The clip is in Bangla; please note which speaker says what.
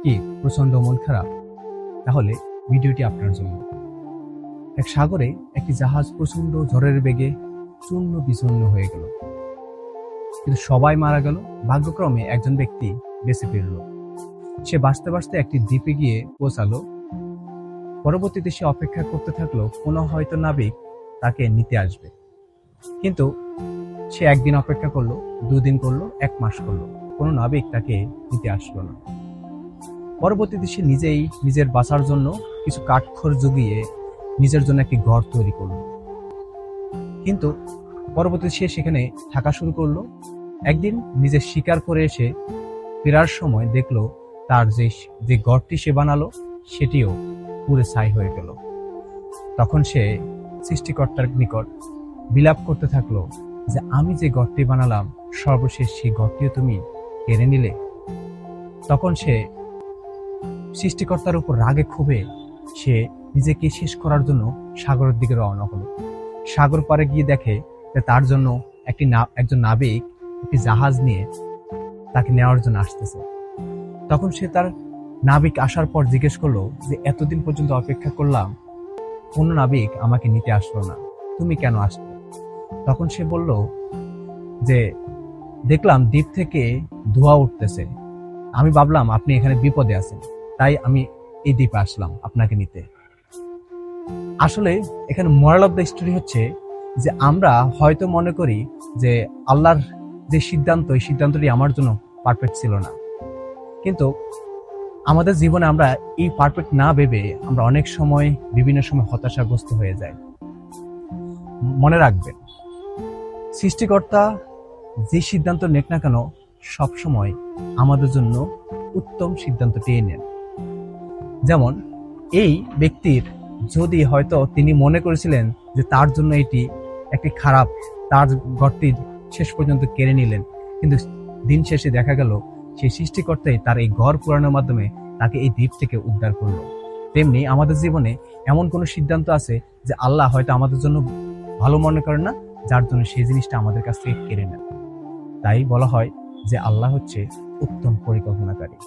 Speaker 1: কি প্রচন্ড মন খারাপ? তাহলে ভিডিওটি আপনার জন্য। এক সাগরে একটি জাহাজ প্রচন্ড ঝড়ের বেগে চূর্ণ বিচূর্ণ হয়ে গেল, কিন্তু সবাই মারা গেল। ভাগ্যক্রমে একজন ব্যক্তি বেঁচে ফিরল। সে বাঁচতে বাঁচতে একটি দ্বীপে গিয়ে পৌঁছালো। পরবর্তীতে সে অপেক্ষা করতে থাকলো, কোনো হয়তো নাবিক তাকে নিতে আসবে। কিন্তু সে একদিন অপেক্ষা করলো, 2 দিন করলো, 1 মাস করলো, কোনো নাবিক তাকে নিতে আসলো না। পরবর্তীতে সে নিজেই নিজের বাঁচার জন্য কিছু কাঠখড় জুগিয়ে নিজের জন্য একটি ঘর তৈরি করলো। কিন্তু পরবর্তীতে সে সেখানে থাকা শুরু করলো। একদিন নিজে শিকার করে এসে ফেরার সময় দেখলো তার যে ঘরটি সে বানালো সেটিও পুড়ে ছাই হয়ে গেল। তখন সে সৃষ্টিকর্তার নিকট বিলাপ করতে থাকলো যে আমি যে ঘরটি বানালাম সর্বশেষ সেই ঘরটিও তুমি কেড়ে নিলে। তখন সে সৃষ্টিকর্তার উপর রাগে ক্ষোভে সে নিজেকে শেষ করার জন্য সাগরের দিকে রওনা হলো। সাগর পাড়ে গিয়ে দেখে যে তার জন্য একজন নাবিক একটি জাহাজ নিয়ে তাকে নেওয়ার জন্য আসতেছে। তখন সে তার নাবিক আসার পর জিজ্ঞেস করলো যে এতদিন পর্যন্ত অপেক্ষা করলাম, কোন নাবিক আমাকে নিতে আসলো না, তুমি কেন আসলে? তখন সে বলল যে দেখলাম দ্বীপ থেকে ধোঁয়া উঠতেছে, আমি ভাবলাম আপনি এখানে বিপদে আছেন, তাই আমি এই দ্বীপে আসলাম আপনাকে নিতে। আসলে এখানে মোরাল অফ দ্য স্টোরি হচ্ছে যে আমরা হয়তো মনে করি যে আল্লাহর যে সিদ্ধান্ত, এই সিদ্ধান্তটি আমার জন্য পারফেক্ট ছিল না, কিন্তু আমাদের জীবনে আমরা এই পারফেক্ট না ভেবে আমরা অনেক সময় বিভিন্ন সময় হতাশাগ্রস্ত হয়ে যাই। মনে রাখবেন, সৃষ্টিকর্তা যে সিদ্ধান্ত নেক না কেন সবসময় আমাদের জন্য উত্তম সিদ্ধান্তটি নেন। যেমন এই ব্যক্তির যদি হয়তো তিনি মনে করেছিলেন যে তার জন্য এটি একটি খারাপ, তার ঘরটি শেষ পর্যন্ত কেড়ে নিলেন, কিন্তু দিন শেষে দেখা গেল সেই সৃষ্টিকর্তাই তার এই ঘর পুরানোর মাধ্যমে তাকে এই দ্বীপ থেকে উদ্ধার করলো। তেমনি আমাদের জীবনে এমন কোনো সিদ্ধান্ত আছে যে আল্লাহ হয়তো আমাদের জন্য ভালো মনে করেন না, যার জন্য সেই জিনিসটা আমাদের কাছ থেকে কেড়ে নেন। তাই বলা হয় যে আল্লাহ হচ্ছে উত্তম পরিকল্পনাকারী।